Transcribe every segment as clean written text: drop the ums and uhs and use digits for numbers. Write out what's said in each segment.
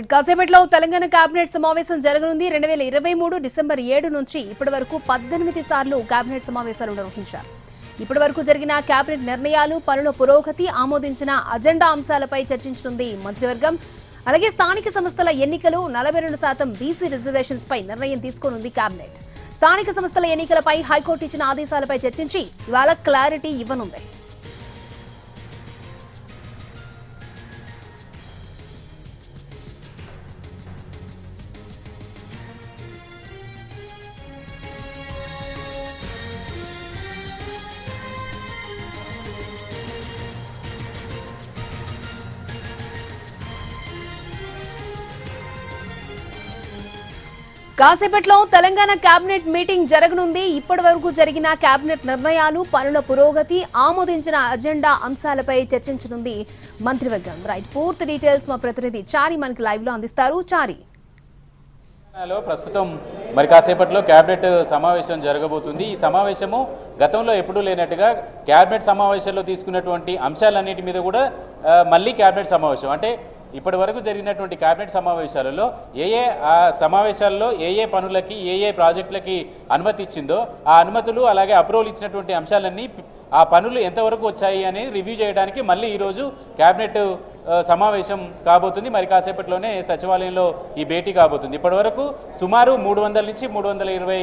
కాసేపట్లో తెలంగాణ కేబినెట్ సమావేశం జరగనుంది. 2023 డిసెంబర్ 7 నుంచి ఇప్పటి వరకు 18 సార్లు కేబినెట్ సమావేశాలు నిర్వహించారు. ఇప్పటి వరకు జరిగిన కేబినెట్ నిర్ణయాలు, పనుల పురోగతి, ఆమోదించిన అజెండా అంశాలపై చర్చించనుంది మంత్రివర్గం. అలాగే స్థానిక సంస్థల ఎన్నికలు 42% బీసీ రిజర్వేషన్స్ పై నిర్ణయం తీసుకోనుంది కేబినెట్. స్థానిక సంస్థల ఎన్నికలపై హైకోర్టు ఇచ్చిన ఆదేశాలపై చర్చించి ఇవాళ క్లారిటీ ఇవ్వనుంది. కాసేపట్లో తెలంగాణ కేబినెట్ మీటింగ్ జరగనుంది. ఇప్పటి వరకు జరిగిన కేబినెట్ నిర్ణయాలు, పనుల పురోగతి, ఆమోదించిన అజెండా అంశాలపై చర్చించనుంది మంత్రివర్గం. రైట్, పూర్తి డీటెయిల్స్ మా ప్రతినిధి చారి మనకి లైవ్ లో అందిస్తారు. చారి, ప్రస్తుతం మరి కాసేపట్లో కేబినెట్ సమావేశం జరగబోతుంది. ఈ సమావేశము గతంలో ఎప్పుడూ లేనట్టుగా కేబినెట్ సమావేశాల్లో తీసుకున్నటువంటి అంశాలన్నిటి మీద కూడా మళ్ళీ కేబినెట్ సమావేశం, అంటే ఇప్పటి వరకు జరిగినటువంటి కేబినెట్ సమావేశాలలో సమావేశాల్లో ఏ పనులకి ఏ ప్రాజెక్టులకి అనుమతి ఇచ్చిందో ఆ అనుమతులు, అలాగే అప్రూవల్ ఇచ్చినటువంటి అంశాలన్నీ, ఆ పనులు ఎంతవరకు వచ్చాయి అనేది రివ్యూ చేయడానికి మళ్ళీ ఈరోజు కేబినెట్ సమావేశం కాబోతుంది. మరి కాసేపట్లోనే సచివాలయంలో ఈ భేటీ కాబోతుంది. ఇప్పటివరకు సుమారు 300 నుంచి 320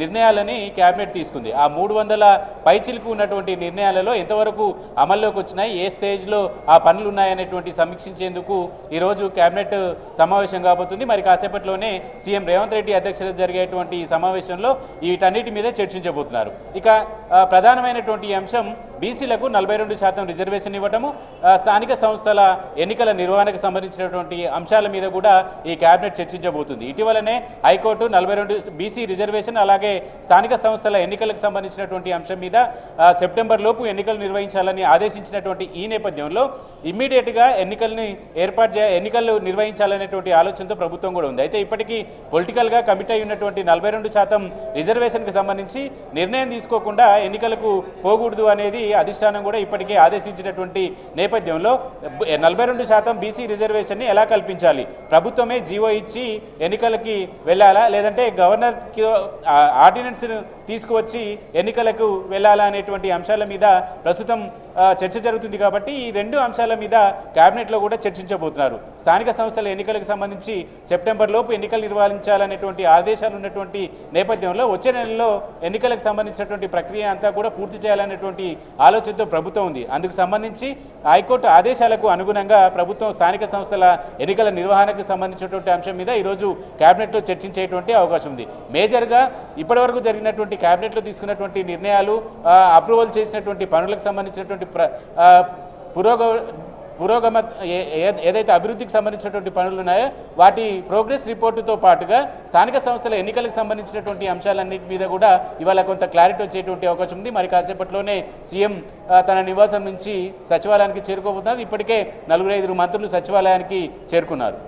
నిర్ణయాలని కేబినెట్ తీసుకుంది. ఆ 300 పైచిలకు ఉన్నటువంటి నిర్ణయాలలో ఎంతవరకు అమల్లోకి వచ్చినాయి, ఏ స్టేజ్లో ఆ పనులు ఉన్నాయనేటువంటి సమీక్షించేందుకు ఈరోజు కేబినెట్ సమావేశం కాబోతుంది. మరి కాసేపట్లోనే సీఎం రేవంత్ రెడ్డి అధ్యక్షత జరిగేటువంటి ఈ సమావేశంలో వీటన్నిటి మీద చర్చించబోతున్నారు. ఇక ప్రధానమైనటువంటి అంశం బీసీలకు 42% రిజర్వేషన్ ఇవ్వటము, స్థానిక సంస్థల ఎన్నికల నిర్వహణకు సంబంధించినటువంటి అంశాల మీద కూడా ఈ కేబినెట్ చర్చించబోతుంది. ఇటీవలనే హైకోర్టు 42 బీసీ రిజర్వేషన్ అలాగే స్థానిక సంస్థల ఎన్నికలకు సంబంధించినటువంటి అంశం మీద సెప్టెంబర్ లోపు ఎన్నికలు నిర్వహించాలని ఆదేశించినటువంటి ఈ నేపథ్యంలో ఇమ్మీడియట్గా ఎన్నికలు నిర్వహించాలనేటువంటి ఆలోచనతో ప్రభుత్వం కూడా ఉంది. అయితే ఇప్పటికీ పొలిటికల్గా కమిట్ అయి ఉన్నటువంటి 42% రిజర్వేషన్కి సంబంధించి నిర్ణయం తీసుకోకుండా ఎన్నికలకు పోకూడదు అనేది అధిష్టానం కూడా ఇప్పటికే ఆదేశించినటువంటి నేపథ్యంలో 42% బీసీ రిజర్వేషన్ని ఎలా కల్పించాలి, ప్రభుత్వమే జీవో ఇచ్చి ఎన్నికలకి వెళ్ళాలా, లేదంటే గవర్నర్కి ఆర్డినెన్స్ను తీసుకువచ్చి ఎన్నికలకు వెళ్ళాలా అనేటువంటి అంశాల మీద ప్రస్తుతం చర్చ జరుగుతుంది. కాబట్టి ఈ రెండు అంశాల మీద కేబినెట్లో కూడా చర్చించబోతున్నారు. స్థానిక సంస్థల ఎన్నికలకు సంబంధించి సెప్టెంబర్ లోపు ఎన్నికలు నిర్వహించాలనేటువంటి ఆదేశాలు ఉన్నటువంటి నేపథ్యంలో వచ్చే నెలలో ఎన్నికలకు సంబంధించినటువంటి ప్రక్రియ అంతా కూడా పూర్తి చేయాలనేటువంటి ఆలోచనతో ప్రభుత్వం ఉంది. అందుకు సంబంధించి హైకోర్టు ఆదేశాలకు అనుగుణంగా ప్రభుత్వం స్థానిక సంస్థల ఎన్నికల నిర్వహణకు సంబంధించినటువంటి అంశం మీద ఈరోజు కేబినెట్లో చర్చించేటువంటి అవకాశం ఉంది. మేజర్గా ఇప్పటివరకు జరిగినటువంటి కేబినెట్లో తీసుకున్నటువంటి నిర్ణయాలు, అప్రూవల్ చేసినటువంటి పనులకు సంబంధించినటువంటి పురోగమ ఏదైతే అభివృద్ధికి సంబంధించినటువంటి పనులు ఉన్నాయో వాటి ప్రోగ్రెస్ రిపోర్టుతో పాటుగా స్థానిక సంస్థల ఎన్నికలకు సంబంధించినటువంటి అంశాలన్నింటి మీద కూడా ఇవాళ కొంత క్లారిటీ వచ్చేటువంటి అవకాశం ఉంది. మరి కాసేపట్లోనే సీఎం తన నివాసం నుంచి సచివాలయానికి చేరుకోబోతున్నారు. ఇప్పటికే 4-5 మంత్రులు సచివాలయానికి చేరుకున్నారు.